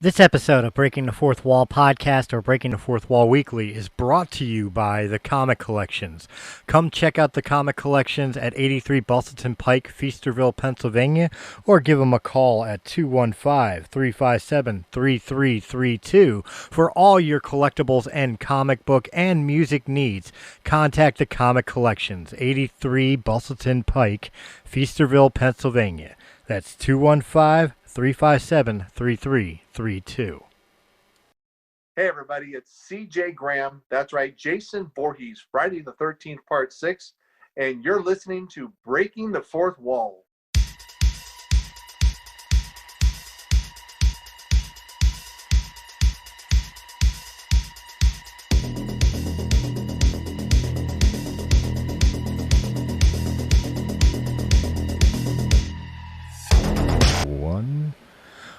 This episode of Breaking the Fourth Wall podcast or Breaking the Fourth Wall Weekly is brought to you by the Comic Collections. Come check out the Comic Collections at 83 Bustleton Pike, Feasterville, Pennsylvania, or give them a call at 215-357-3332 for all your collectibles and comic book and music needs. Contact the Comic Collections, 83 Bustleton Pike, Feasterville, Pennsylvania. That's 215-357-3332. Hey everybody, it's CJ Graham. That's right, Jason Voorhees, Friday the 13th, Part 6. And you're listening to Breaking the Fourth Wall.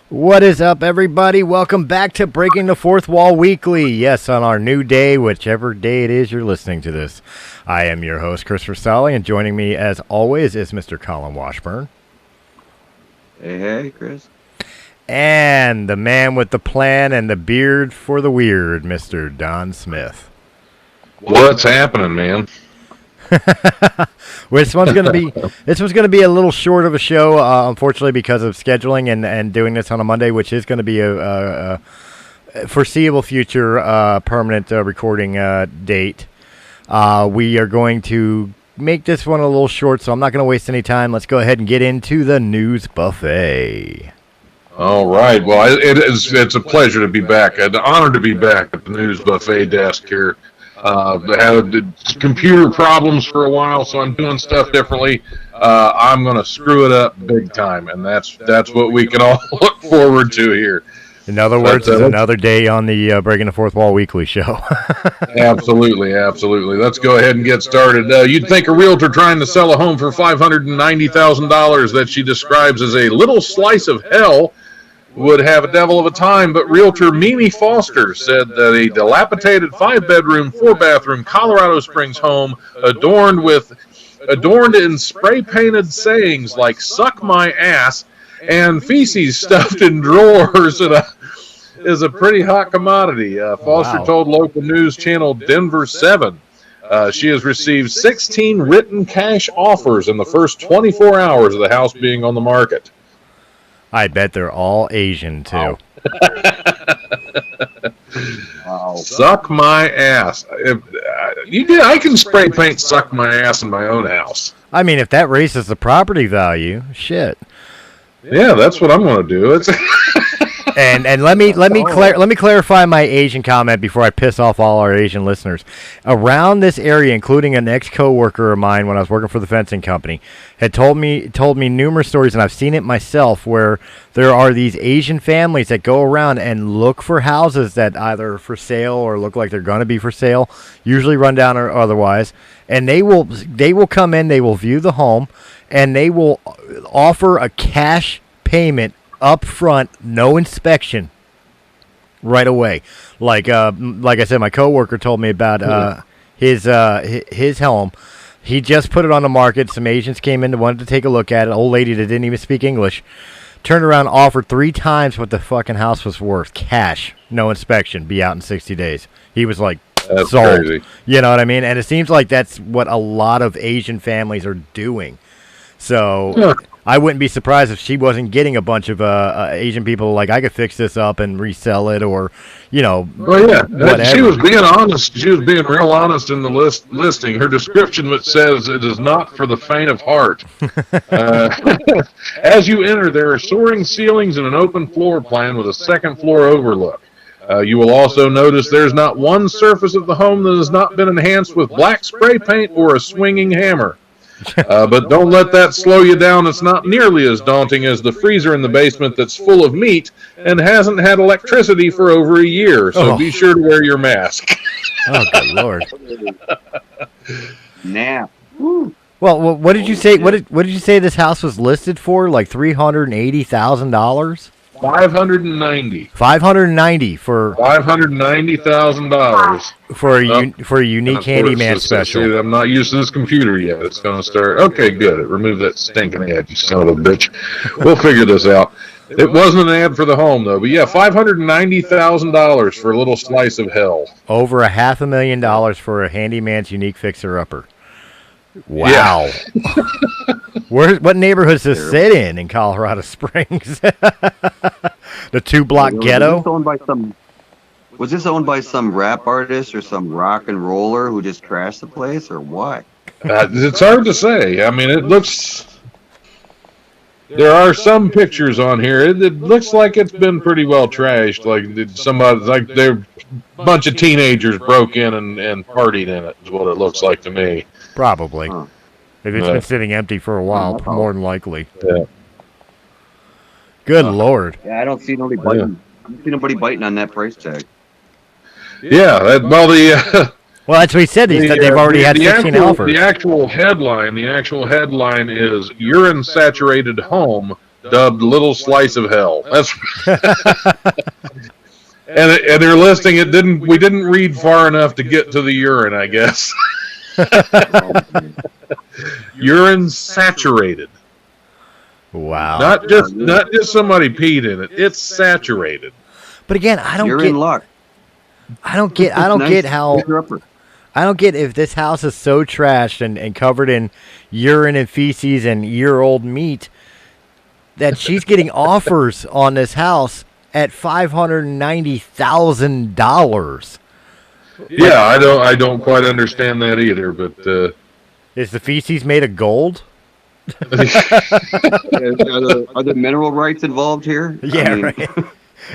What is up, everybody? Welcome back to Breaking the Fourth Wall Weekly. Yes, on our new day, whichever day it is you're listening to this. I am your host, Christopher Stolle, and joining me, as always, is Mr. Colin Washburn. Hey, Chris. And the man with the plan and the beard for the weird, Mr. Don Smith. What's happening, man? This one's gonna be a little short of a show, unfortunately, because of scheduling and doing this on a Monday, which is going to be a foreseeable future permanent recording date. We are going to make this one a little short, so I'm not going to waste any time. Let's go ahead and get into the news buffet. All right. Well, it's a pleasure to be back. An honor to be back at the news buffet desk here. I had computer problems for a while, so I'm doing stuff differently. I'm going to screw it up big time, and that's what we can all look forward to here. In other words, it's another day on the Breaking the Fourth Wall Weekly show. Absolutely. Let's go ahead and get started. You'd think a realtor trying to sell a home for $590,000 that she describes as a little slice of hell would have a devil of a time, but realtor Mimi Foster said that a dilapidated 5-bedroom, 4-bathroom Colorado Springs home adorned in spray-painted sayings like "suck my ass" and feces stuffed in drawers is a pretty hot commodity. Foster told local news channel Denver 7 she has received 16 written cash offers in the first 24 hours of the house being on the market. I bet they're all Asian, too. Wow. Suck my ass. I can spray paint "suck my ass" in my own house. I mean, if that raises the property value, shit. Yeah, that's what I'm going to do. And let me clarify my Asian comment before I piss off all our Asian listeners. Around this area, including an ex-coworker of mine when I was working for the fencing company, had told me numerous stories, and I've seen it myself, where there are these Asian families that go around and look for houses that either are for sale or look like they're going to be for sale, usually run down or otherwise, and they will come in, they will view the home, and they will offer a cash payment up front, no inspection, right away. Like I said, my coworker told me about his home. He just put it on the market. Some Asians came in and wanted to take a look at it. Old lady that didn't even speak English turned around, offered 3 times what the fucking house was worth, cash, no inspection, be out in 60 days. He was like, that's sold. Crazy. You know what I mean? And it seems like that's what a lot of Asian families are doing. So I wouldn't be surprised if she wasn't getting a bunch of Asian people like, I could fix this up and resell it, or, Well, yeah, whatever. She was being honest. She was being real honest in the listing. Her description, which says it is not for the faint of heart. As you enter, there are soaring ceilings and an open floor plan with a second floor overlook. You will also notice there's not one surface of the home that has not been enhanced with black spray paint or a swinging hammer. But don't let that slow you down. It's not nearly as daunting as the freezer in the basement that's full of meat and hasn't had electricity for over a year. So be sure to wear your mask. Oh, good Lord. Now. Well, what did you say? What did you say this house was listed for? Like $380,000? $590. $590 for $590,000 for a unique handyman special. See, I'm not used to this computer yet. It's going to start. Okay, good. Remove that stinking ad, you son of a bitch. We'll figure this out. It wasn't an ad for the home, though. But yeah, $590,000 for a little slice of hell. Over $500,000 for a handyman's unique fixer-upper. Wow. Yeah. What neighborhood does this sit in Colorado Springs? The 2-block ghetto? Was this owned by some rap artist or some rock and roller who just trashed the place, or what? It's hard to say. I mean, it looks... There are some pictures on here. It looks like it's been pretty well trashed. Like a bunch of teenagers broke in and partied in it, is what it looks like to me. Probably. Huh. If it's been sitting empty for a while, more than likely. Yeah. Good Lord. Yeah, I don't see nobody biting. I don't see nobody biting on that price tag. Yeah. Well, that's what he said. He said they've already had 16 offers. The actual headline is "Urine Saturated Home Dubbed Little Slice of Hell." That's and they're listing it. We didn't read far enough to get to the urine, I guess. Urine saturated. Wow. Not just somebody peed in it. It's saturated. But again, I don't You're get. in luck. I don't get if this house is so trashed and covered in urine and feces and year-old meat that she's getting offers on this house at $590,000. Yeah, I don't quite understand that either. But is the feces made of gold? Are there mineral rights involved here? Yeah, right.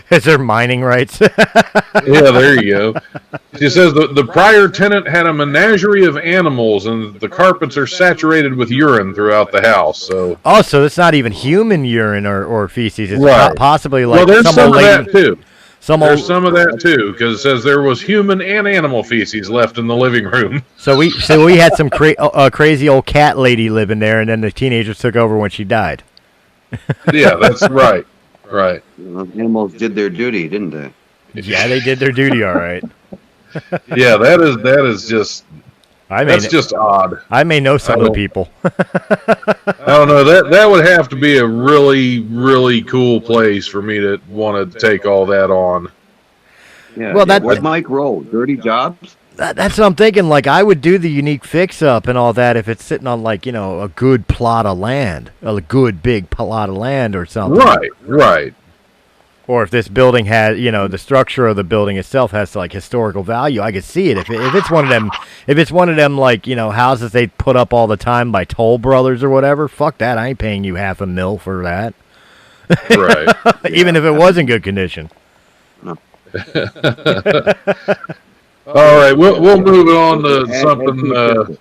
Is there mining rights? Yeah, there you go. She says the prior tenant had a menagerie of animals, and the carpets are saturated with urine throughout the house. So it's not even human urine or feces. It's right. Possibly like well, there's some of that too. There's some of that too, because it says there was human and animal feces left in the living room. So we had some crazy old cat lady living there, and then the teenagers took over when she died. Yeah, that's right. Right. Animals did their duty, didn't they? Yeah, they did their duty, all right. Yeah, that is just just odd. I may know some of the people. I don't know. That would have to be a really, really cool place for me to want to take all that on. Yeah. Well, where's Mike Rowe? Dirty Jobs? That's what I'm thinking. Like, I would do the unique fix-up and all that if it's sitting on, like, a good plot of land, a good big plot of land or something. Right. Or if this building has, the structure of the building itself has, like, historical value, I could see it. If it's one of them, like, houses they put up all the time by Toll Brothers or whatever, fuck that. I ain't paying you $500,000 for that. Right. Even if it was in good condition. No. All right, we'll move it on to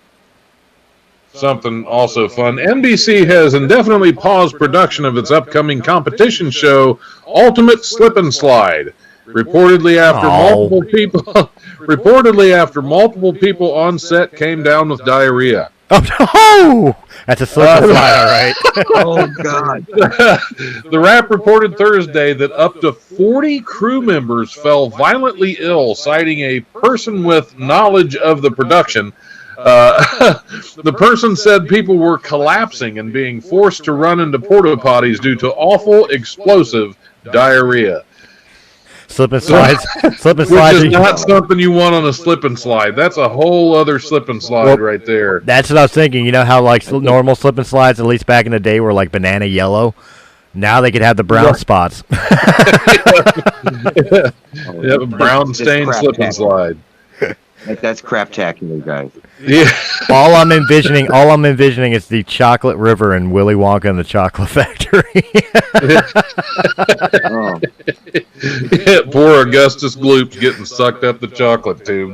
something also fun. NBC has indefinitely paused production of its upcoming competition show, Ultimate Slip and Slide, reportedly after multiple people on set came down with diarrhea. Oh, that's a slip and slide, all right. Oh, God. The Wrap reported Thursday that up to 40 crew members fell violently ill, citing a person with knowledge of the production. The person said people were collapsing and being forced to run into porta potties due to awful, explosive diarrhea. Slip and slides. Which is not something you want on a slip and slide. That's a whole other slip and slide right there. That's what I was thinking. You know how like normal slip and slides, at least back in the day, were like banana yellow? Now they could have the brown spots. Yep, brown stained slip and slide. That's craptacular, guys. Yeah. All I'm envisioning is the chocolate river and Willy Wonka and the Chocolate Factory. Oh. Yeah, poor Augustus Gloop's getting sucked up the chocolate tube.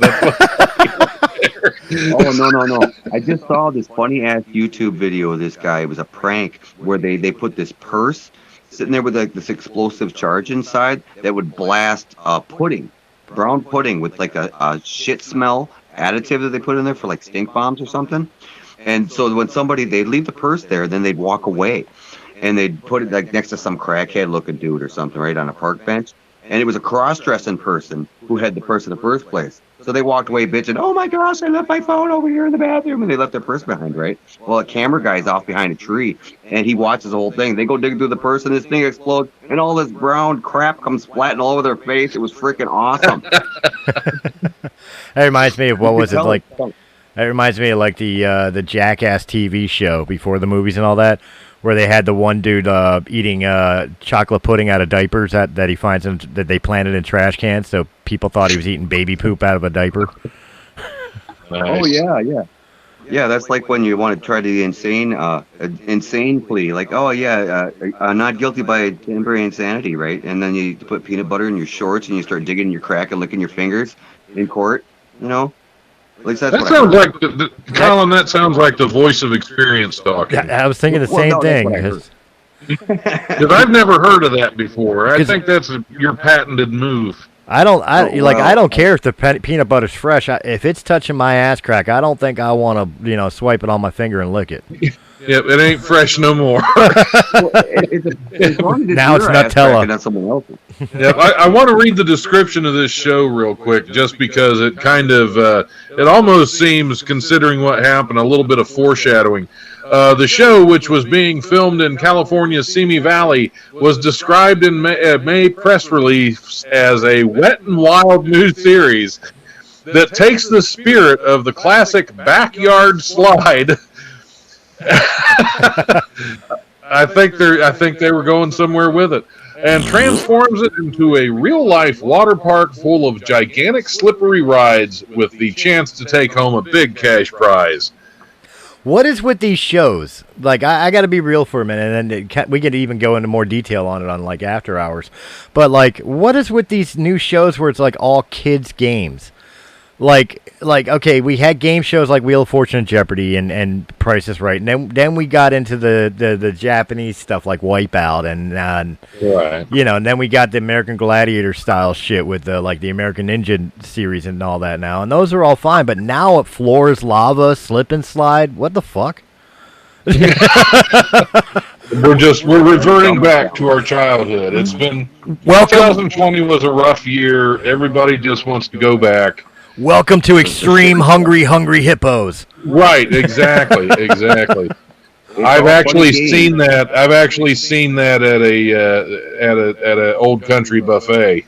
Oh, no. I just saw this funny-ass YouTube video of this guy. It was a prank where they put this purse sitting there with like this explosive charge inside that would blast pudding. Brown pudding with like a shit smell additive that they put in there for like stink bombs or something. And so when they'd leave the purse there, then they'd walk away and they'd put it like next to some crackhead looking dude or something, right, on a park bench. And it was a cross-dressing person who had the purse in the first place. So they walked away bitching, oh my gosh, I left my phone over here in the bathroom. And they left their purse behind, right? Well, a camera guy's off behind a tree, and he watches the whole thing. They go digging through the purse, and this thing explodes, and all this brown crap comes flattening all over their face. It was freaking awesome. That reminds me of, what was it, like... That reminds me of like the Jackass TV show before the movies and all that, where they had the one dude eating chocolate pudding out of diapers that he finds that they planted in trash cans, so people thought he was eating baby poop out of a diaper. Nice. Oh yeah. That's like when you want to try the insane plea, like, oh yeah, not guilty by temporary insanity, right? And then you put peanut butter in your shorts and you start digging in your crack and licking your fingers in court, you know. At least that's that sounds like Colin. That sounds like the voice of experience talking. I was thinking the same thing. Because I've never heard of that before. I think that's your patented move. I don't care if the peanut butter's fresh. If it's touching my ass crack, I don't think I want to, swipe it on my finger and lick it. Yep, it ain't fresh no more. Now it's Nutella. Not someone else's. Yep, I want to read the description of this show real quick, just because it kind of, it almost seems, considering what happened, a little bit of foreshadowing. The show, which was being filmed in California's Simi Valley, was described in May press release as a wet and wild new series that takes the spirit of the classic backyard slide. I think they were going somewhere with it, and transforms it into a real-life water park full of gigantic slippery rides with the chance to take home a big cash prize. What is with these shows? Like, I got to be real for a minute, and then we could even go into more detail on it on, like, After Hours. But, like, what is with these new shows where it's, like, all kids' games? Like, okay, we had game shows like Wheel of Fortune and Jeopardy and Price is Right, and then we got into the Japanese stuff like Wipeout and right. And then we got the American Gladiator style shit with the American Ninja series and all that now, and those are all fine. But now floors, lava, slip and slide, what the fuck? We're reverting back to our childhood. It's been 2020 was a rough year. Everybody just wants to go back. Welcome to Extreme Hungry Hippos. Right, exactly. I've actually seen that at a old country buffet.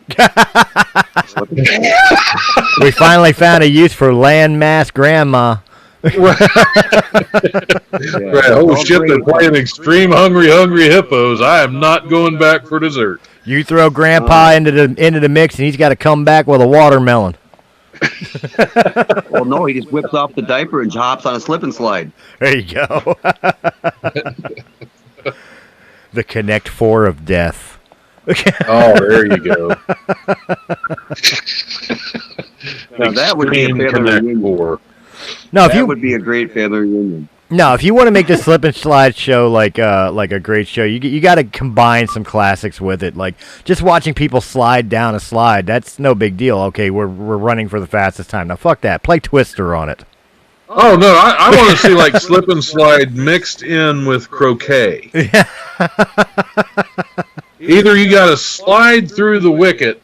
We finally found a use for landmass grandma. Right. Oh shit, they're playing Extreme Hungry Hippos. I am not going back for dessert. You throw grandpa into the mix and he's got to come back with a watermelon. Well, no, he just whips off the diaper and hops on a slip and slide. There you go. The Connect 4 of death. Oh, there you go. Now, that would be a family reunion. No, that would be a great family reunion. No, if you want to make the slip and slide show like a great show, you got to combine some classics with it. Like just watching people slide down a slide, that's no big deal. Okay, we're running for the fastest time. Now fuck that. Play Twister on it. Oh no, I want to see like slip and slide mixed in with croquet. Either you got to slide through the wicket,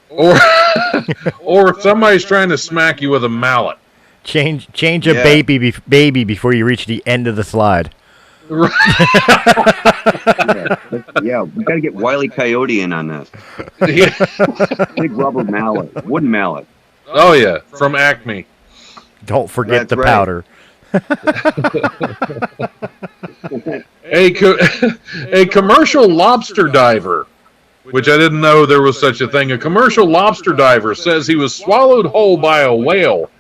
or somebody's trying to smack you with a mallet. Change a baby before you reach the end of the slide. Right. Yeah, we got to get Wile E. Coyote in on this. Big rubber mallet, wooden mallet. Oh yeah, from Acme. Don't forget the powder. A commercial lobster diver, which I didn't know there was such a thing. A commercial lobster diver says he was swallowed whole by a whale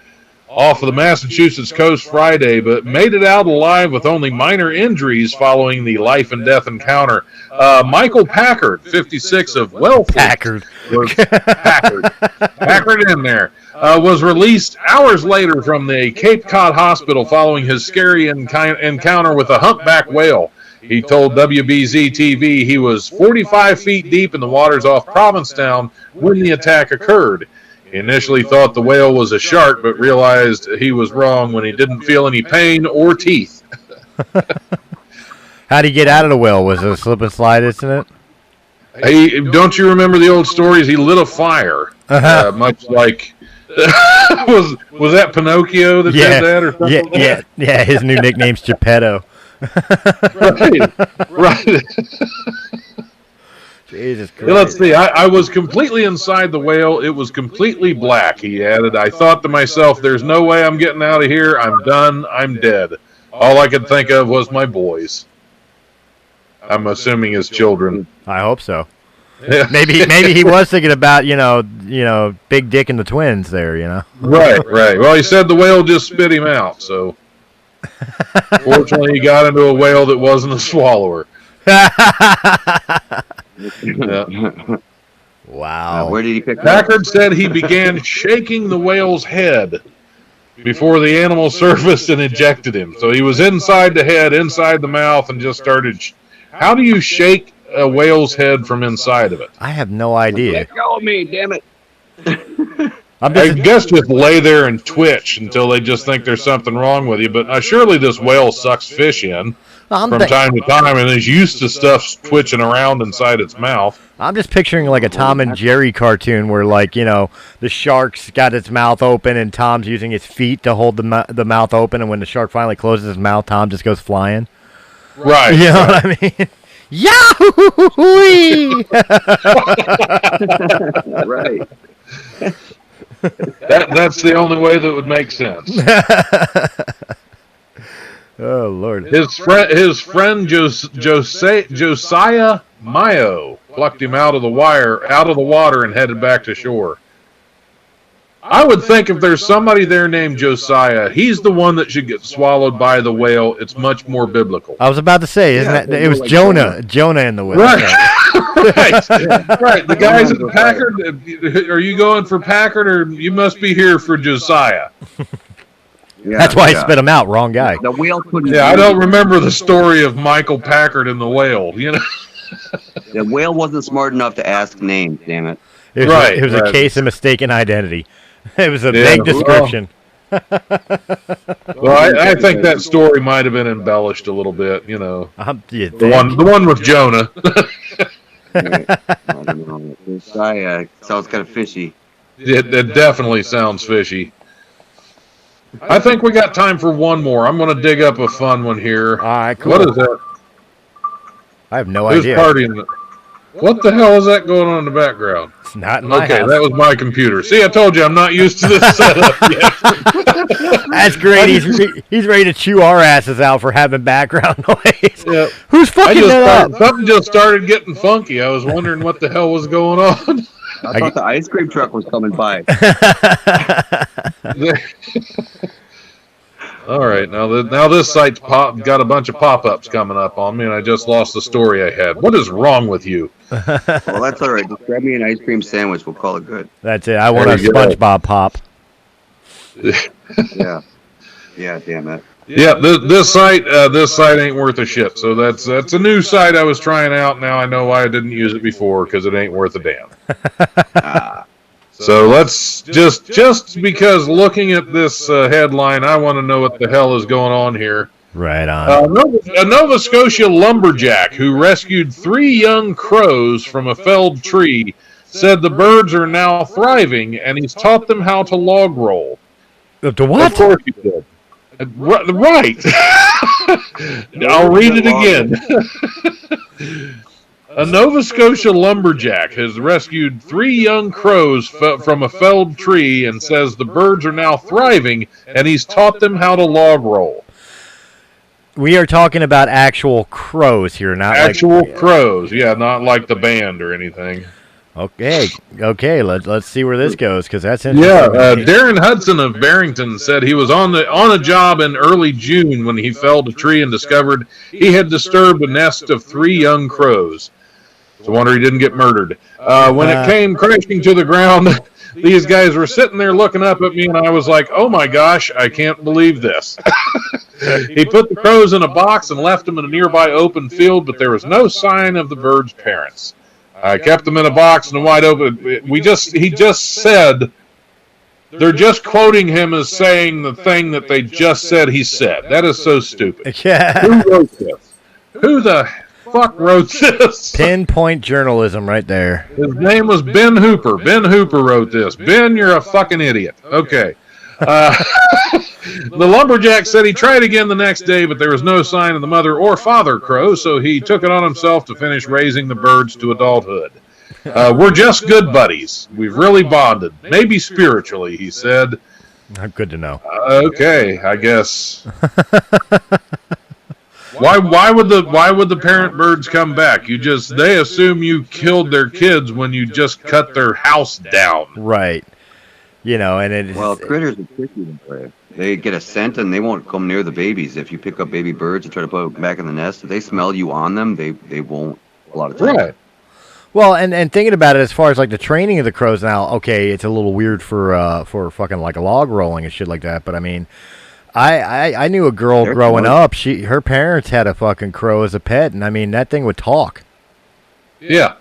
off of the Massachusetts coast Friday, but made it out alive with only minor injuries following the life and death encounter. Michael Packard, 56 of Wellfleet. Packard in there. Was released hours later from the Cape Cod hospital following his scary encounter with a humpback whale. He told WBZ-TV he was 45 feet deep in the waters off Provincetown when the attack occurred. He initially thought the whale was a shark, but realized he was wrong when he didn't feel any pain or teeth. How'd he get out of the whale? Was it a slip and slide incident? Don't you remember the old stories? He lit a fire, much like Was that Pinocchio that did that or something? Yeah. His new nickname's Geppetto. Right. Jesus Christ. Let's see. I was completely inside the whale. It was completely black, he added. I thought to myself, there's no way I'm getting out of here. I'm done. I'm dead. All I could think of was my boys. I'm assuming his children. I hope so. Yeah. Maybe he was thinking about, Big Dick and the twins there, Right. Well, he said the whale just spit him out, so fortunately he got into a whale that wasn't a swallower. Yeah. Wow. Where did he pick Packard said he began shaking the whale's head before the animal surfaced and ejected him. So he was inside the head, inside the mouth, and just started. How do you shake a whale's head from inside of it? I have no idea. Let go of me, damn it. I guess just lay there and twitch until they just think there's something wrong with you. But surely this whale sucks fish in from time to time and is used to stuff twitching around inside its mouth. I'm just picturing like a Tom and Jerry cartoon where, the shark's got its mouth open and Tom's using his feet to hold the mouth open, and when the shark finally closes his mouth, Tom just goes flying. Right. You know what I mean? Yahoo! Right. That's the only way that would make sense. Oh Lord! His friend Josiah Mayo plucked him out of the water, and headed back to shore. I would think if there's somebody there named Josiah, he's the one that should get swallowed by the whale. It's much more biblical. I was about to say, it was Jonah in the whale. Right. Right. The guys at Packard, are you going for Packard, or you must be here for Josiah? Yeah, that's why I spit him out. Wrong guy. The whale couldn't. Yeah, I don't remember the story of Michael Packard and the whale. The whale wasn't smart enough to ask names. Damn it! It was a case of mistaken identity. It was a vague description. Well, I think that story might have been embellished a little bit. The one with Jonah. I don't know. Josiah sounds kind of fishy. It definitely sounds fishy. I think we got time for one more. I'm going to dig up a fun one here. All right, cool. What is that? I have no Who's idea. partying? What the hell is that going on in the background? It's not in my house. That was my computer. See, I told you I'm not used to this setup yet. That's great. He's ready to chew our asses out for having background noise. Yeah. Who's fucking that up? Something just started getting funky. I was wondering what the hell was going on. I thought the ice cream truck was coming by. All right, now this site's got a bunch of pop-ups coming up on me, and I just lost the story I had. What is wrong with you? Well, that's all right. Just grab me an ice cream sandwich. We'll call it good. That's it. I want a SpongeBob pop. Yeah. Yeah, damn it. Yeah, this site ain't worth a shit. So that's a new site I was trying out. Now I know why I didn't use it before, because it ain't worth a damn. So let's just because looking at this headline, I want to know what the hell is going on here. Right on. A Nova Scotia lumberjack who rescued 3 young crows from a felled tree said the birds are now thriving, and he's taught them how to log roll. To what? Of course he did. Right. I'll read it again. A Nova Scotia lumberjack has rescued 3 young crows from a felled tree and says the birds are now thriving, and he's taught them how to log roll. We are talking about actual crows here, not actual crows. Yeah, not like the band or anything. Okay. Let's see where this goes, because that's interesting. Yeah, Darren Hudson of Barrington said he was on a job in early June when he felled a tree and discovered he had disturbed a nest of 3 young crows. It's a wonder he didn't get murdered. When it came crashing to the ground, these guys were sitting there looking up at me, and I was like, "Oh my gosh, I can't believe this." He put the crows in a box and left them in a nearby open field, but there was no sign of the birds' parents. I kept them in a box and wide open. He just said, they're just quoting him as saying the thing that they just said he said. That is so stupid. Yeah. Who wrote this? Who the fuck wrote this? Pinpoint journalism right there. His name was Ben Hooper. Ben Hooper wrote this. Ben, you're a fucking idiot. Okay. The lumberjack said he tried again the next day, but there was no sign of the mother or father crow, so he took it on himself to finish raising the birds to adulthood. We're just good buddies. We've really bonded. Maybe spiritually, he said. Good to know. Okay, I guess. Why would the parent birds come back? They assume you killed their kids when you just cut their house down. Right. You know, and it. Well, critters are tricky that way. They get a scent and they won't come near the babies. If you pick up baby birds and try to put them back in the nest, if they smell you on them, they won't a lot of times. Right. Well, and thinking about it as far as like the training of the crows now, okay, it's a little weird for fucking like a log rolling and shit like that, but I mean, I knew a girl growing up, her parents had a fucking crow as a pet, and I mean that thing would talk. Yeah.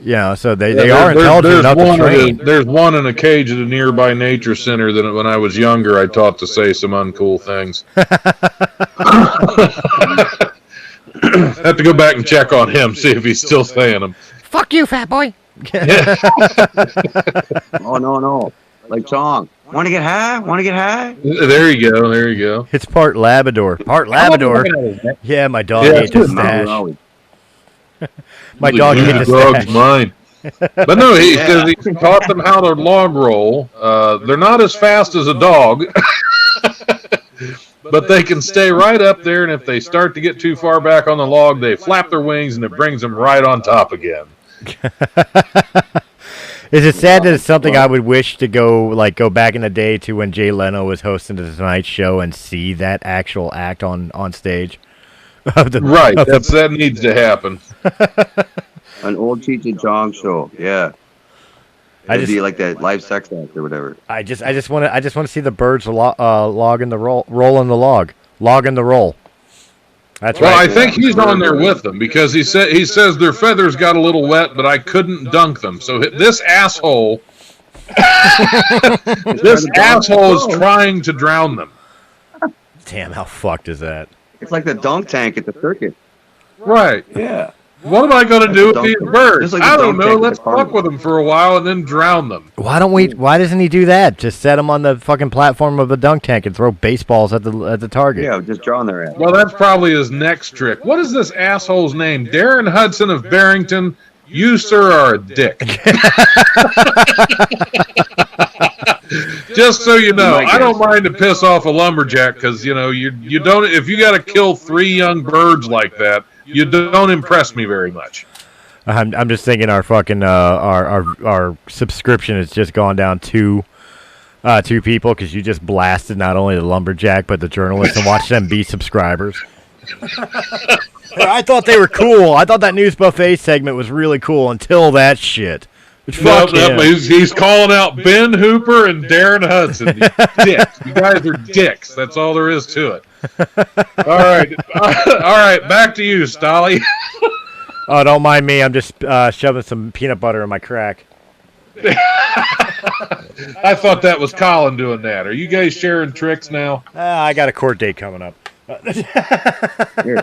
Yeah, so they are intelligent enough to train. There's one in a cage at a nearby nature center that when I was younger I taught to say some uncool things. Have to go back and check on him, see if he's still saying them. Fuck you, fat boy. Oh, no. Like Chong. Want to get high? There you go. It's part Labrador. Yeah, my dog ate the stash. My dog ate the stash. Mine. But no, he taught them how to log roll. They're not as fast as a dog. But they can stay right up there, and if they start to get too far back on the log, they flap their wings, and it brings them right on top again. Is it sad that it's something I would wish to go back in the day to when Jay Leno was hosting the Tonight Show and see that actual act on stage? That needs to happen. An old Cheech and Chong show, yeah. It'd be like that live sex act or whatever. I just want to see the birds log in the roll in the log in the roll. That's well, right. I think he's on there with them because he says their feathers got a little wet, but I couldn't dunk them. So this asshole is trying to drown them. Damn, how fucked is that? It's like the dunk tank at the circus. Right. Yeah. What am I going to do with these birds? Like I don't know. Let's fuck with them for a while and then drown them. Why doesn't he do that? Just set them on the fucking platform of a dunk tank and throw baseballs at the target. Yeah, just drawing their ass. Well, that's probably his next trick. What is this asshole's name? Darren Hudson of Barrington. You, sir, are a dick. Just so you know, I don't mind to piss off a lumberjack because you don't. If you got to kill 3 young birds like that, you don't impress me very much. I'm just thinking our fucking our subscription has just gone down two people because you just blasted not only the lumberjack but the journalists and watched them be subscribers. I thought they were cool. I thought that news buffet segment was really cool until that shit. He's calling out Ben Hooper and Darren Hudson. Dicks. You guys are dicks. That's all there is to it. All right. Back to you, Stolle. Oh, don't mind me. I'm just shoving some peanut butter in my crack. I thought that was Kolin doing that. Are you guys sharing tricks now? I got a court date coming up.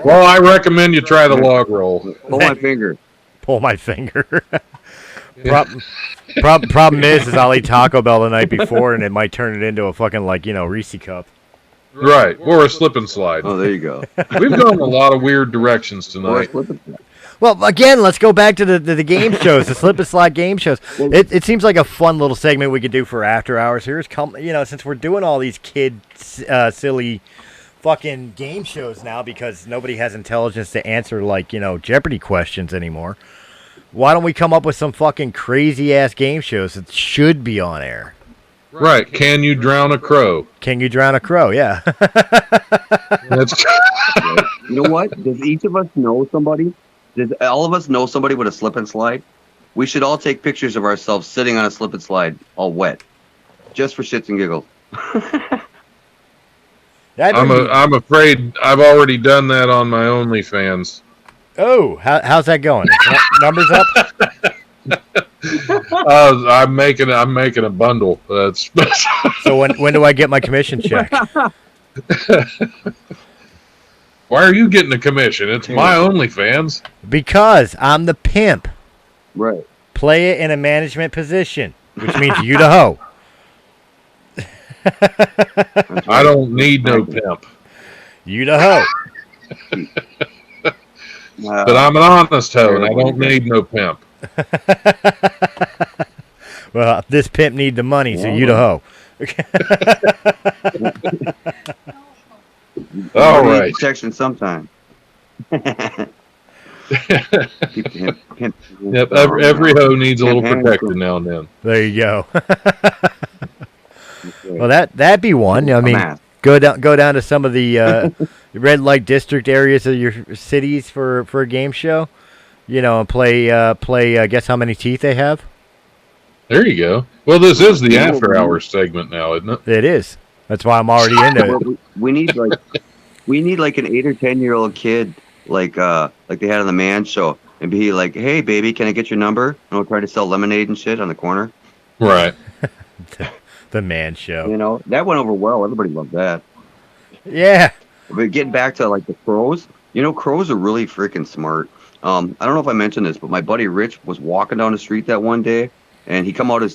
Well, I recommend you try the log roll. Pull my finger. Pull my finger. Problem is I'll eat Taco Bell the night before, and it might turn it into a fucking Reese cup. Right, or a slip and slide. Oh, there you go. We've gone a lot of weird directions tonight. Well, again, let's go back to the game shows, the slip and slide game shows. It seems like a fun little segment we could do for after hours. Since we're doing all these kid silly fucking game shows now because nobody has intelligence to answer Jeopardy questions anymore. Why don't we come up with some fucking crazy ass game shows that should be on air? Right. Can you drown a crow? Can you drown a crow? Yeah. That's You know what? Does each of us know somebody? Does all of us know somebody with a slip and slide? We should all take pictures of ourselves sitting on a slip and slide, all wet, just for shits and giggles. I'm afraid I've already done that on my OnlyFans. Oh, how's that going? Numbers up? I'm making a bundle. So when do I get my commission check? Why are you getting a commission? It's my OnlyFans. Because I'm the pimp. Right. Play it in a management position, which means you the hoe. I don't need no pimp. You the hoe. But I'm an honest hoe, and I don't need no pimp. Well, this pimp need the money, so you the hoe. All right. Protection sometime. Yep, every hoe needs a little protection now and then. There you go. Well, that'd be one. I mean, go down to some of the red light district areas of your cities for a game show. You know, and play. Guess how many teeth they have. There you go. Well, this is the after hours segment now, isn't it? It is. That's why I'm already into it. We need like an 8 or 10-year-old kid like they had on the Man Show, and be like, "Hey, baby, can I get your number?" And we'll try to sell lemonade and shit on the corner. Right. The Man Show. You know, that went over well. Everybody loved that. Yeah. But getting back to like the crows, you know, crows are really freaking smart. I don't know if I mentioned this, but my buddy Rich was walking down the street that one day, and he come out in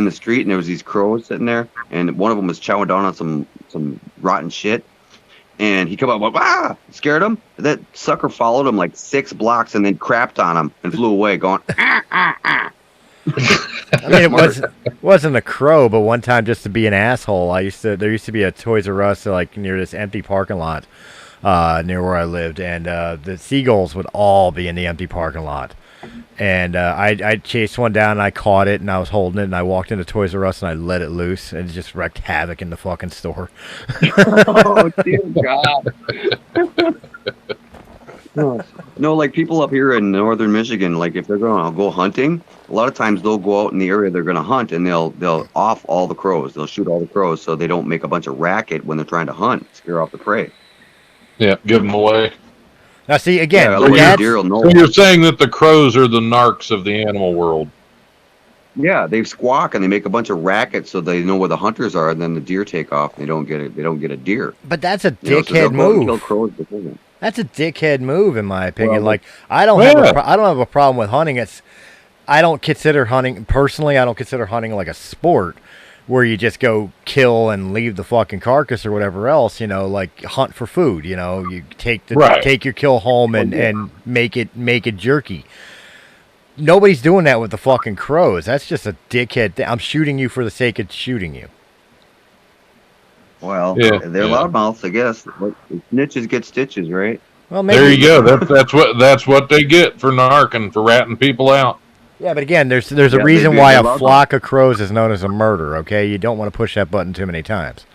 the street, and there was these crows sitting there, and one of them was chowing down on some rotten shit, and he come out and went, "Ah!" Scared him. That sucker followed him like 6 blocks and then crapped on him and flew away, going, "Ah, ah, ah." I mean, it wasn't a crow, but one time, just to be an asshole, there used to be a Toys R Us like near this empty parking lot near where I lived, and the seagulls would all be in the empty parking lot. And I chased one down, and I caught it, and I was holding it, and I walked into Toys R Us, and I let it loose, and it just wreaked havoc in the fucking store. Oh, dear God. No, like people up here in northern Michigan, like if they're going to go hunting, a lot of times they'll go out in the area they're going to hunt, and they'll off all the crows. They'll shoot all the crows so they don't make a bunch of racket when they're trying to hunt, scare off the prey. Yeah, give them away. Now, see, again, so you're saying that the crows are the narcs of the animal world. Yeah, they squawk and they make a bunch of racket so they know where the hunters are, and then the deer take off. And they don't get a deer. But that's a dickhead move. Kill crows before them. That's a dickhead move, in my opinion. Well, like, I don't have a problem with hunting. I don't consider hunting personally. I don't consider hunting like a sport where you just go kill and leave the fucking carcass or whatever else. You know, like hunt for food. You know, you take your kill home and make it jerky. Nobody's doing that with the fucking crows. That's just a dickhead thing. I'm shooting you for the sake of shooting you. Well, they're loudmouths, I guess. Snitches get stitches, right? Well, maybe. There you go. That's what they get for narking, for ratting people out. Yeah, but again, there's a reason why a flock of crows is known as a murder. Okay, you don't want to push that button too many times.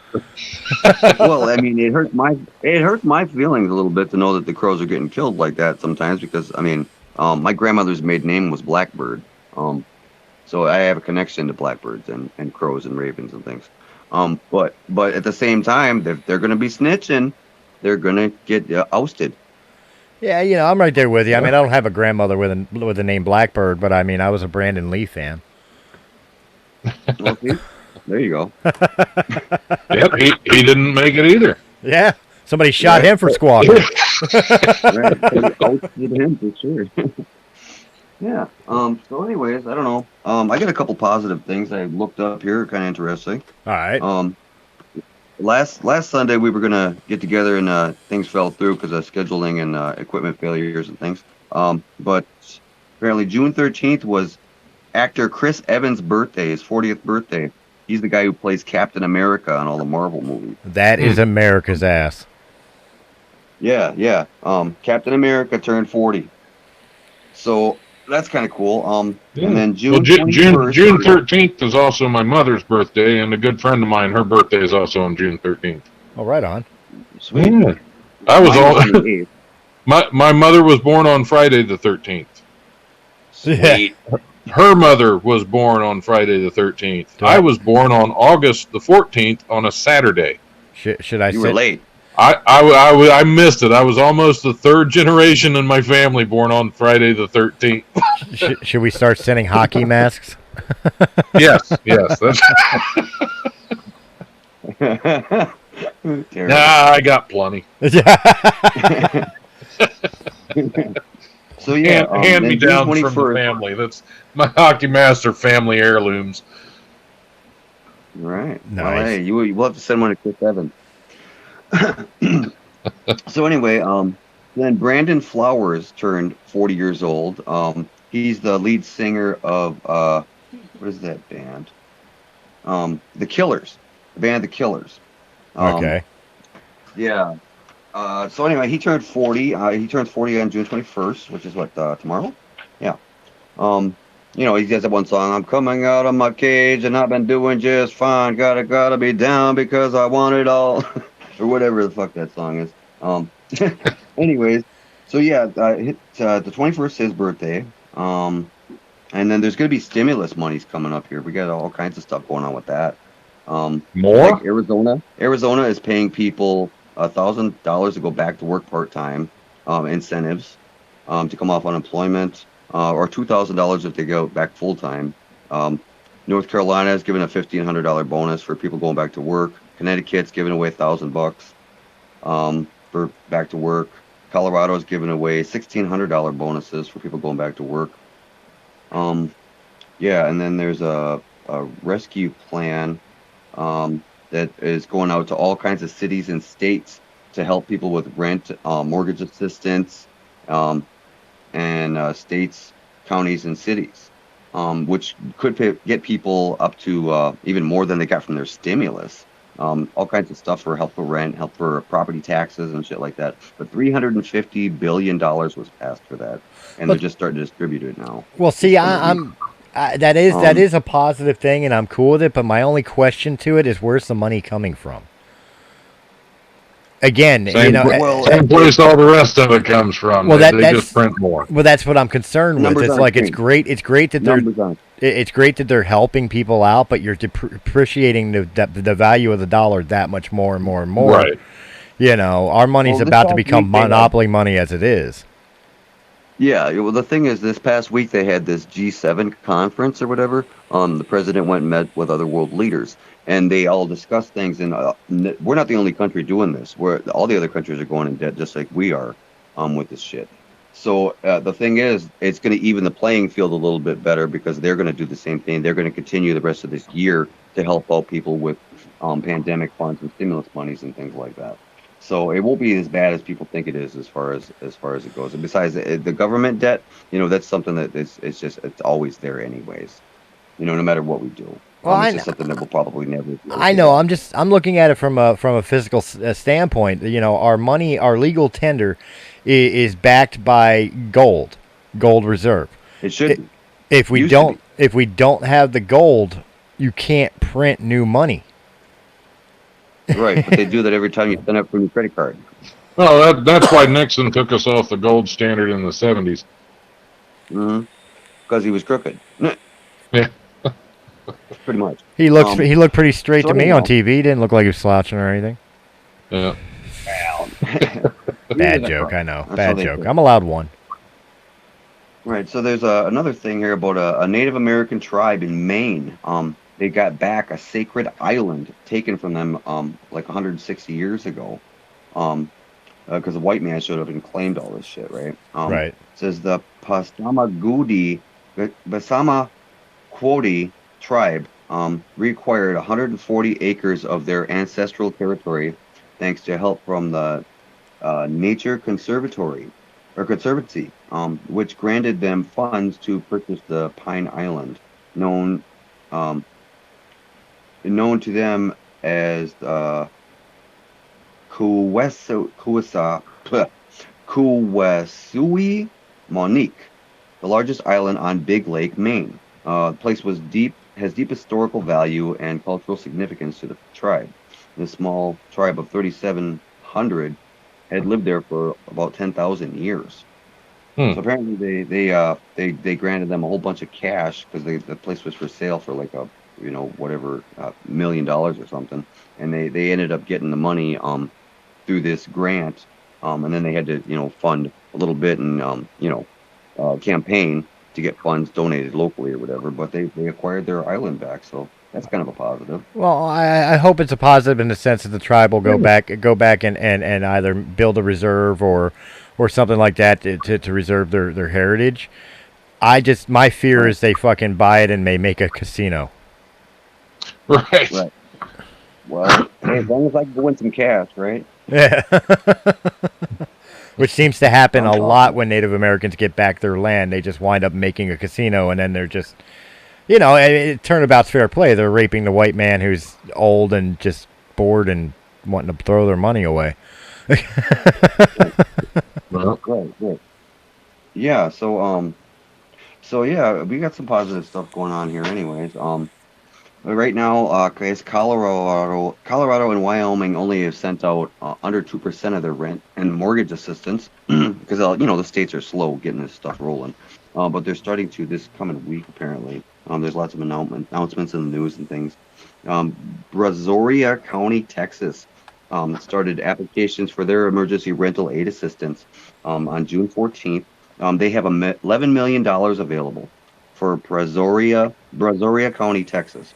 Well, I mean, it hurts my feelings a little bit to know that the crows are getting killed like that sometimes, because I mean, my grandmother's maiden name was Blackbird, so I have a connection to blackbirds and crows and ravens and things. But at the same time, if they're going to be snitching, they're going to get ousted. Yeah, you know, I'm right there with you. I mean, I don't have a grandmother with the name Blackbird, but I mean, I was a Brandon Lee fan. Well, see? There you go. Yep, he didn't make it either. Yeah, somebody shot him for squawking. Right, ousted him for sure. Yeah. So, anyways, I don't know. I got a couple positive things I looked up here, kind of interesting. All right. Last Sunday we were gonna get together, and things fell through because of scheduling and equipment failures and things. But apparently June 13th was actor Chris Evans' birthday, his 40th birthday. He's the guy who plays Captain America on all the Marvel movies. That is America's ass. Yeah. Captain America turned 40. So that's kind of cool. And then June 13th is also my mother's birthday, and a good friend of mine, her birthday is also on June 13th. Oh, right on. Sweet. Yeah. My mother was born on Friday the 13th. Sweet. Her mother was born on Friday the 13th. I was born on August the 14th on a Saturday. Should I say? You were late. I missed it. I was almost the third generation in my family born on Friday the 13th. Should we start sending hockey masks? Yes. That's Terrible. Nah, I got plenty. So yeah, Hand me then June down from the 21st. family. That's my Hockey Master family heirlooms. Right. Nice. Well, hey, you will have to send one to Chris Evans. So anyway, then Brandon Flowers turned 40 years old. He's the lead singer of what is that band? The Killers, the band The Killers. Okay. Yeah. So anyway, he turned 40. He turns 40 on June 21st, which is what, tomorrow? Yeah. He has that one song, I'm coming out of my cage and I've been doing just fine. Gotta be down because I want it all. Or whatever the fuck that song is. Anyways, so yeah, the 21st is his birthday. And then there's going to be stimulus monies coming up here. We got all kinds of stuff going on with that. More? Like Arizona is paying people $1,000 to go back to work part-time, incentives to come off unemployment, or $2,000 if they go back full-time. North Carolina is giving a $1,500 bonus for people going back to work. Connecticut's giving away $1,000 for back to work. Colorado is giving away $1,600 bonuses for people going back to work. Yeah, and then there's a rescue plan that is going out to all kinds of cities and states to help people with rent, mortgage assistance, and states, counties, and cities, which could get people up to even more than they got from their stimulus. All kinds of stuff for help for rent, help for property taxes and shit like that. But $350 billion was passed for that, and they're just starting to distribute it now. Well, see, that is a positive thing, and I'm cool with it. But my only question to it is, where's the money coming from? Again, Same place all the rest of it comes from. Well, they just print more. Well, that's what I'm concerned with. It's like it's great that they're helping people out, but you're depreciating the value of the dollar that much more and more and more. Right. Our money's about to become monopoly money as it is. Yeah, well, the thing is, this past week they had this G7 conference or whatever. The president went and met with other world leaders, and they all discussed things. And we're not the only country doing this. All the other countries are going in debt just like we are with this shit. So the thing is, it's going to even the playing field a little bit better because they're going to do the same thing. They're going to continue the rest of this year to help out people with pandemic funds and stimulus monies and things like that. So it won't be as bad as people think it is as far as it goes. And besides the government debt, that's something that it's always there anyways. No matter what we do. Well, it's just something that we'll probably never. I know. I'm looking at it from a physical standpoint. Our money, our legal tender, is backed by gold reserve. It should. If we don't have the gold, you can't print new money. Right, but they do that every time you send up for a new credit card. Well, that's why Nixon took us off the gold standard in the 70s. Mm-hmm. Because he was crooked. Yeah. Pretty much. He looked pretty straight to me on TV. He didn't look like he was slouching or anything. Yeah. Bad joke, I know. Bad joke. I'm allowed one. Right, so there's another thing here about a Native American tribe in Maine. They got back a sacred island taken from them like 160 years ago, because the white man showed up and claimed all this shit, right? Right. It says the Passamaquoddy tribe reacquired 140 acres of their ancestral territory thanks to help from the Nature Conservancy, which granted them funds to purchase the Pine Island, known to them as Kuwesui Monique, the largest island on Big Lake, Maine. The place has deep historical value and cultural significance to the tribe. This small tribe of 3,700 had lived there for about 10,000 years. So apparently they granted them a whole bunch of cash because the place was for sale for like a $1 million or something, and they ended up getting the money through this grant, and then they had to fund a little bit and campaign to get funds donated locally or whatever, but they acquired their island back, so that's kind of a positive. Well, I hope it's a positive in the sense that the tribe will go back and either build a reserve or something like that to reserve their heritage. My fear is they fucking buy it and they make a casino. Right. Well, hey, as long as I can win some cash, right? Yeah. Which seems to happen a lot when Native Americans get back their land. They just wind up making a casino, and then they're just, turnabout's fair play. They're raping the white man who's old and just bored and wanting to throw their money away. Well, great. Yeah, so yeah, we got some positive stuff going on here anyways. Right now, Colorado and Wyoming only have sent out under 2% of their rent and mortgage assistance because the states are slow getting this stuff rolling. But they're starting to this coming week apparently. There's lots of announcements in the news and things. Brazoria County, Texas, started applications for their emergency rental aid assistance on June 14th. They have $11 million available for Brazoria County, Texas.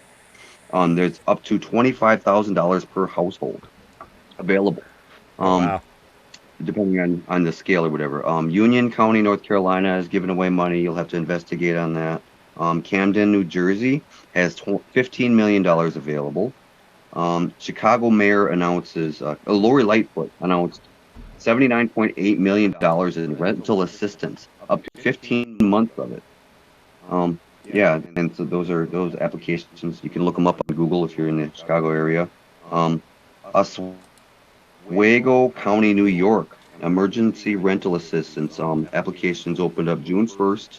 There's up to $25,000 per household available, Wow. depending on the scale or whatever. Union County, North Carolina is giving away money. You'll have to investigate on that. Camden, New Jersey has $15 million available. Chicago Mayor announces, Lori Lightfoot announced $79.8 million in rental assistance, up to 15 months of it. Yeah, and so those applications. You can look them up on Google if you're in the Chicago area. Oswego County, New York, emergency rental assistance. Applications opened up June 1st,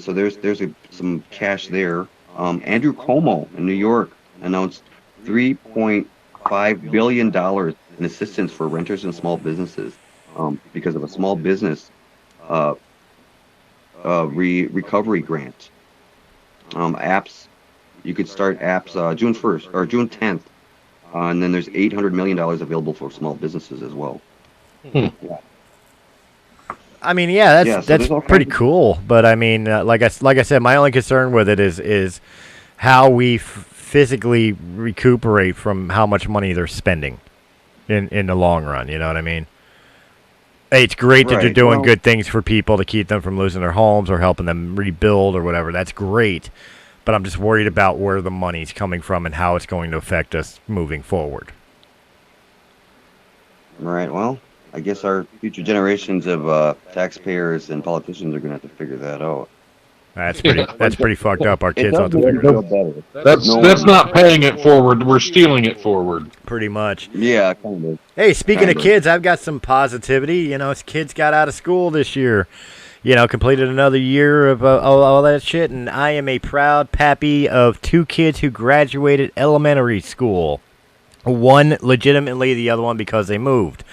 so there's some cash there. Andrew Cuomo in New York announced $3.5 billion in assistance for renters and small businesses because of a small business recovery grant. Apps, you could start apps June 1st or June 10th, and then there's $800 million available for small businesses as well. Yeah. I mean, that's pretty cool. But I mean, like I said, my only concern with it is how we physically recuperate from how much money they're spending in the long run. You know what I mean? It's great that you're doing good things for people to keep them from losing their homes or helping them rebuild or whatever. That's great. But I'm just worried about where the money's coming from and how it's going to affect us moving forward. Right. Well, I guess our future generations of taxpayers and politicians are going to have to figure that out. That's pretty fucked up. Our kids ought to figure it out. That's not paying it forward. We're stealing it forward. Pretty much. Yeah, kind of. Hey, speaking of kids, I've got some positivity. Kids got out of school this year. Completed another year of all that shit, and I am a proud pappy of 2 kids who graduated elementary school. One legitimately, the other one because they moved.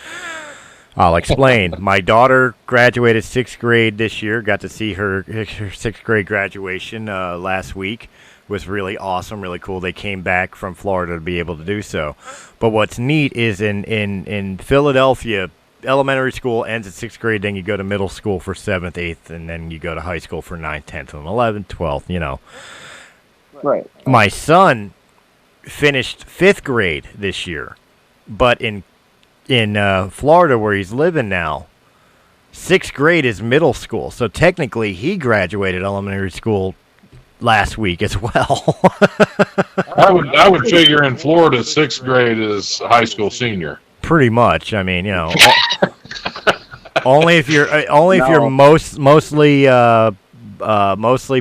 I'll explain. My daughter graduated 6th grade this year. Got to see her 6th grade graduation last week. Was really awesome, really cool. They came back from Florida to be able to do so. But what's neat is in Philadelphia, elementary school ends at 6th grade, then you go to middle school for 7th, 8th, and then you go to high school for 9th, 10th, and 11th, 12th, Right. My son finished 5th grade this year, but in Florida where he's living now, 6th grade is middle school. So technically he graduated elementary school last week as well. I would figure in Florida 6th grade is high school senior. Pretty much. I mean, only if you're mostly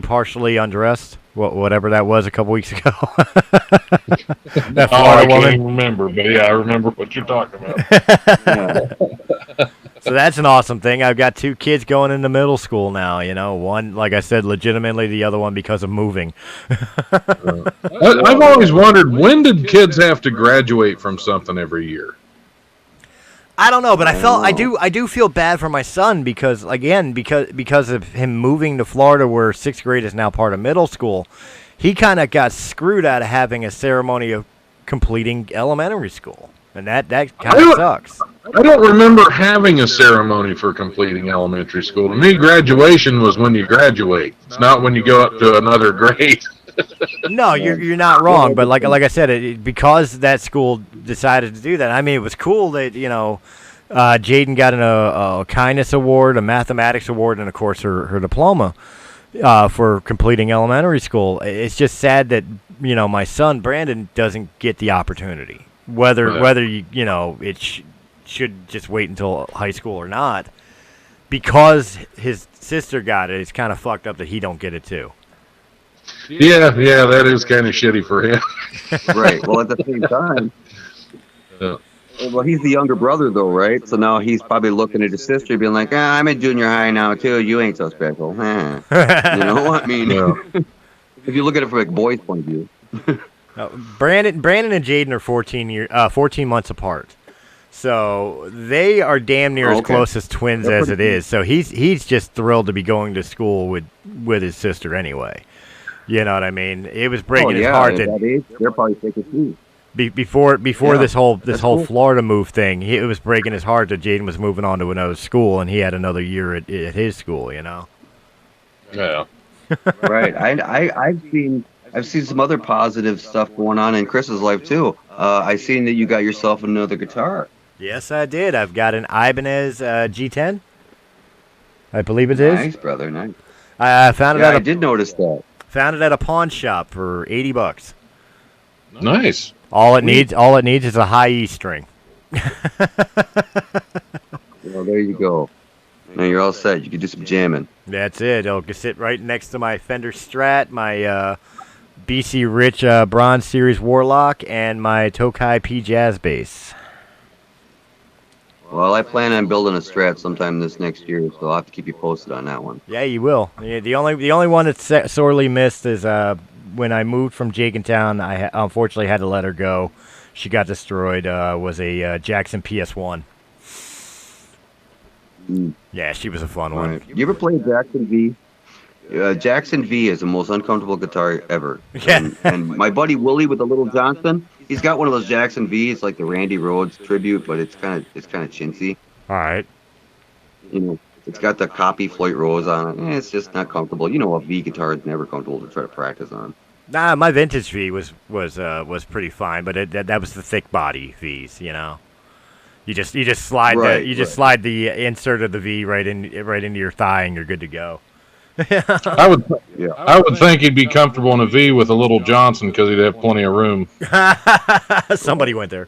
partially undressed. Whatever that was a couple weeks ago. That Florida I woman. can't remember, but yeah, I remember what you're talking about. So that's an awesome thing. I've got 2 kids going into middle school now. One, like I said, legitimately. The other one because of moving. I've always wondered, when did kids have to graduate from something every year? I don't know, but I do feel bad for my son because of him moving to Florida where 6th grade is now part of middle school. He kind of got screwed out of having a ceremony of completing elementary school. And that kind of sucks. I don't remember having a ceremony for completing elementary school. To me, graduation was when you graduate. It's not when you go up to another grade. No, you're not wrong, but like I said, because that school decided to do that. I mean, it was cool that Jaden got a kindness award, a mathematics award, and of course her diploma for completing elementary school. It's just sad that my son Brandon doesn't get the opportunity. Whether it should just wait until high school or not, because his sister got it. It's kind of fucked up that he don't get it too. Yeah, that is kind of shitty for him. Right. Well, at the same time, well, he's the younger brother, though, right? So now he's probably looking at his sister, being like, "I'm in junior high now too. You ain't so special." You know what I mean? If you look at it from a boy's point of view. Brandon and Jaden are 14 months apart, so they are damn near as close as twins as it is. So he's just thrilled to be going to school with his sister anyway. You know what I mean? It was breaking his heart that age, they're probably thinking too. Before this whole Florida move thing, it was breaking his heart that Jaden was moving on to another school and he had another year at his school. Yeah. Right. I've seen some other positive stuff going on in Chris's life too. I seen that you got yourself another guitar. Yes, I did. I've got an Ibanez G10. I believe it is. Nice, brother. Nice. I found it. I did notice that. Found it at a pawn shop for $80. Nice. All it needs is a high E string. Well, there you go. Now you're all set. You can do some jamming. That's it. It'll sit right next to my Fender Strat, my BC Rich Bronze Series Warlock, and my Tokai P Jazz bass. Well, I plan on building a Strat sometime this next year, so I'll have to keep you posted on that one. Yeah, you will. The only one that's sorely missed is when I moved from Jenkintown, I unfortunately had to let her go. She got destroyed. Was a Jackson PS1. Yeah, she was a fun one. You ever play Jackson V? Jackson V is the most uncomfortable guitar ever. Yeah. And my buddy Willie with the Little Johnson, he's got one of those Jackson V's, like the Randy Rhoads tribute, but it's kind of chintzy. All right. It's got the copy Floyd Rose on it. It's just not comfortable. A V guitar is never comfortable to try to practice on. Nah, my vintage V was pretty fine, but that was the thick body V's. You just slide slide the insert of the V right into your thigh and you're good to go. I would think he'd be comfortable in a V with a Little Johnson because he'd have plenty of room. Somebody went there.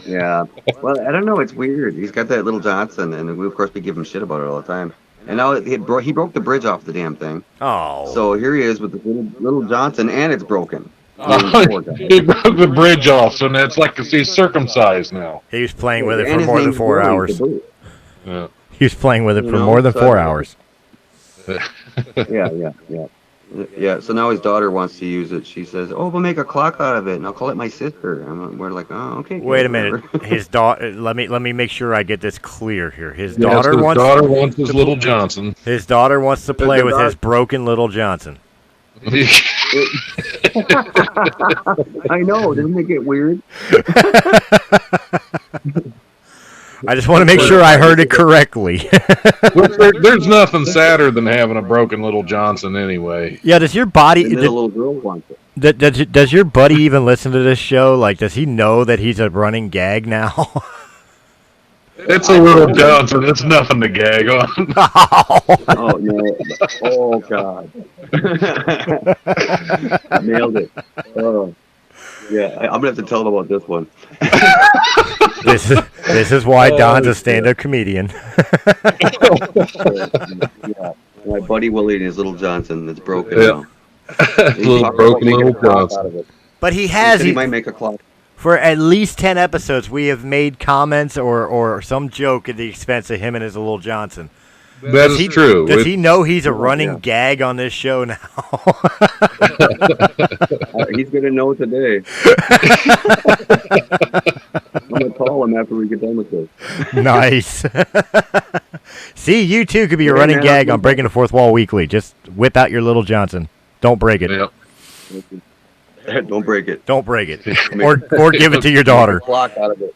Yeah. Well, I don't know. It's weird. He's got that Little Johnson, and we, of course, we give him shit about it all the time. And now he broke the bridge off the damn thing. Oh. So here he is with the Little Johnson, and it's broken. He broke the bridge off, so it's like he's circumcised now. He was playing with it for more than 4 hours. Yeah. He was playing with it for more than 4 hours. Yeah, so now his daughter wants to use it. She says, "Oh, we'll make a clock out of it, and I'll call it my sister." And we're like, "Oh, okay." Wait a minute. His daughter. Let me make sure I get this clear here. His daughter wants his Little Johnson. His daughter wants to play with his broken Little Johnson. I know. Doesn't it get weird? I just want to make sure I heard it correctly. There's nothing sadder than having a broken Little Johnson anyway. Yeah, does your body... The little girl wants it. Does your buddy even listen to this show? Like, does he know that he's a running gag now? It's a Little Johnson. It's nothing to gag on. Oh, no. Oh, God. Nailed it. Oh. Yeah, I'm going to have to tell them about this one. This is why Don's a stand-up comedian. Yeah, my buddy Willie and his Little Johnson that's broken now. Little Johnson. But he might make a clock. For at least 10 episodes, we have made comments or some joke at the expense of him and his Little Johnson. That is true. Does he know he's a running gag on this show now? He's going to know today. I'm going to call him after we get done with this. Nice. See, you too could be a running gag on Breaking the Fourth Wall Weekly. Just whip out your Little Johnson. Don't break it. Yep. Don't break it. Don't break it. Or give it to your daughter. Make a clock out of it.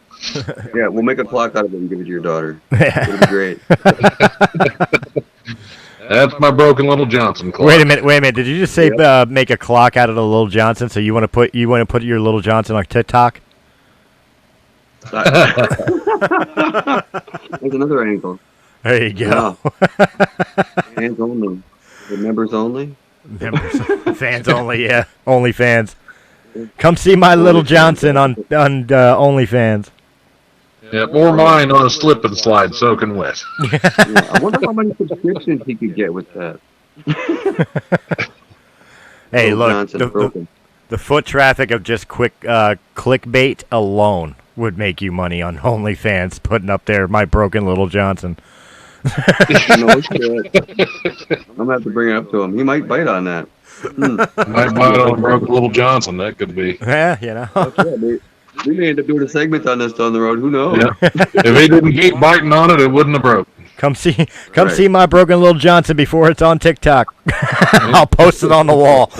Yeah, we'll make a clock out of it and give it to your daughter. It'll be great. That's my broken little Johnson clock. Wait a minute. Did you just say make a clock out of the little Johnson? So you want to put your little Johnson on TikTok? There's another angle. There you go. Yeah. Fans only. The members only. Fans only. Yeah, only fans. Come see my little Johnson on OnlyFans. Yeah, or mine on a slip and slide, soaking wet. Yeah, I wonder how many subscriptions he could get with that. Hey, look, the foot traffic of just quick clickbait alone would make you money on OnlyFans, putting up there my broken little Johnson. No shit. I'm gonna have to bring it up to him. He might bite on that. Might bite on a broken little Johnson. That could be. Yeah, you know. We may end up doing a segment on this down the road. Who knows? Yeah. If he didn't keep biting on it, it wouldn't have broke. Come see my broken little Johnson before it's on TikTok. I'll post it on the wall.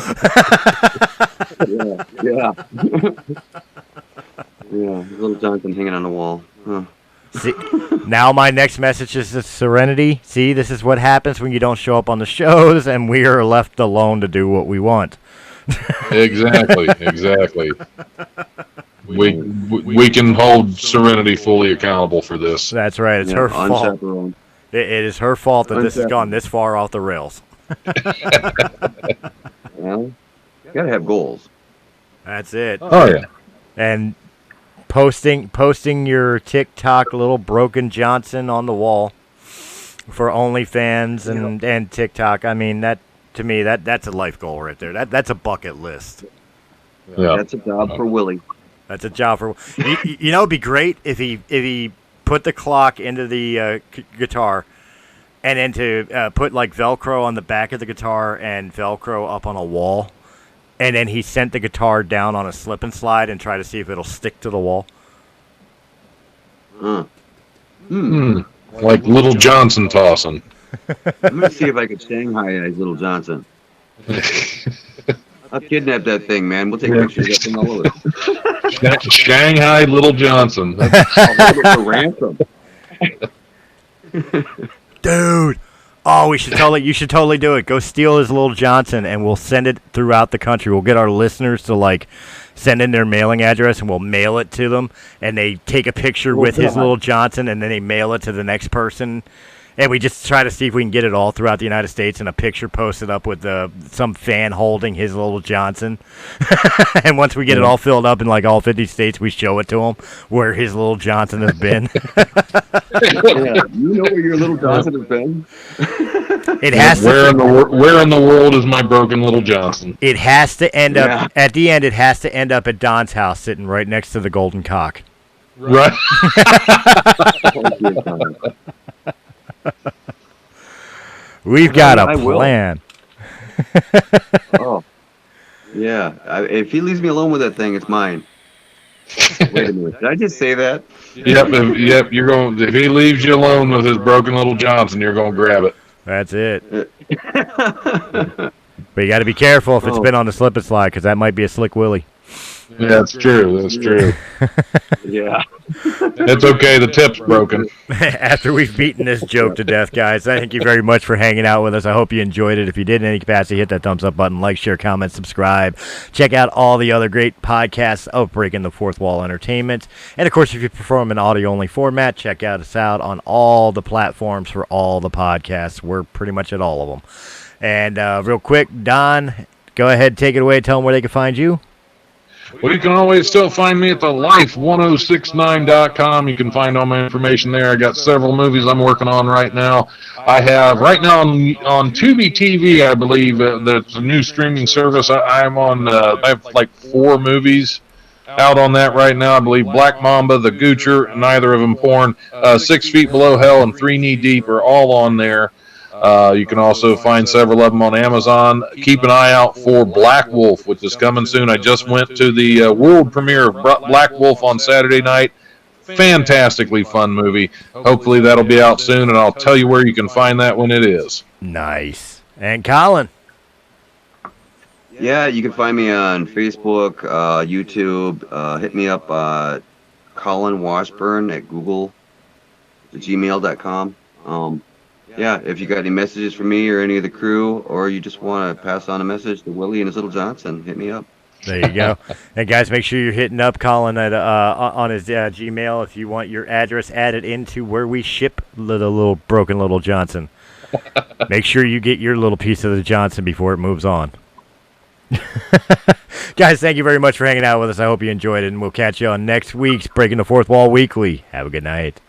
Yeah, little Johnson hanging on the wall. Huh. See, now my next message is to Serenity. See, this is what happens when you don't show up on the shows and we are left alone to do what we want. Exactly. We can hold Serenity fully accountable for this. That's right. It's her fault. It is her fault that this has gone this far off the rails. Well, you gotta have goals. That's it. Oh yeah. And posting your TikTok little broken Johnson on the wall for OnlyFans and TikTok. I mean, that to me that's a life goal right there. That's a bucket list. Yeah. That's a job for Willie. That's a job for you know. It'd be great if he put the clock into the guitar, and then to put like Velcro on the back of the guitar and Velcro up on a wall, and then he sent the guitar down on a slip and slide and try to see if it'll stick to the wall. Like little Johnson tossing. I'm gonna see if I can Shanghai Little Johnson. I'll kidnap that thing, man. We'll take pictures of that thing all over. Shanghai Little Johnson. For ransom. Dude. Oh, you should totally do it. Go steal his little Johnson and we'll send it throughout the country. We'll get our listeners to send in their mailing address and we'll mail it to them, and they take a picture with his little Johnson and then they mail it to the next person. And we just try to see if we can get it all throughout the United States, and a picture posted up with some fan holding his little Johnson. And once we get it all filled up in all 50 states, we show it to him where his little Johnson has been. Yeah. You know where your little Johnson has been? It has where in the world is my broken little Johnson? It has to end up at the end. It has to end up at Don's house, sitting right next to the golden cock. Right. We've got a plan. Oh, yeah. If he leaves me alone with that thing, it's mine. Wait a minute. Did I just say that? Yep. You're going. If he leaves you alone with his broken little Johnson, you're going to grab it. That's it. But you got to be careful if it's been on the slip and slide, because that might be a slick willy. Yeah, that's true. That's true. Yeah. It's okay. The tip's broken. After we've beaten this joke to death, guys, thank you very much for hanging out with us. I hope you enjoyed it. If you did in any capacity, hit that thumbs up button, like, share, comment, subscribe. Check out all the other great podcasts of Breaking the Fourth Wall Entertainment. And, of course, if you prefer them in audio-only format, check us out on all the platforms for all the podcasts. We're pretty much at all of them. And real quick, Don, go ahead, take it away. Tell them where they can find you. Well, you can always still find me at the life1069.com. You can find all my information there. I got several movies I'm working on right now. I have right now on Tubi TV, I believe, that's a new streaming service. I have 4 movies out on that right now. I believe Black Mamba, The Goocher, neither of them porn, 6 Feet Below Hell, and 3 Knee Deep are all on there. You can also find several of them on Amazon. Keep an eye out for Black Wolf, which is coming soon. I just went to the world premiere of Black Wolf on Saturday night. Fantastically fun movie. Hopefully that'll be out soon, and I'll tell you where you can find that when it is. Nice. And Kolin? Yeah, you can find me on Facebook, YouTube. Hit me up, Colin Washburn at gmail.com. Yeah, if you got any messages for me or any of the crew, or you just want to pass on a message to Willie and his little Johnson, hit me up. There you go. And guys, make sure you're hitting up Colin at on his Gmail if you want your address added into where we ship the little broken little Johnson. Make sure you get your little piece of the Johnson before it moves on. Guys, thank you very much for hanging out with us. I hope you enjoyed it, and we'll catch you on next week's Breaking the Fourth Wall Weekly. Have a good night.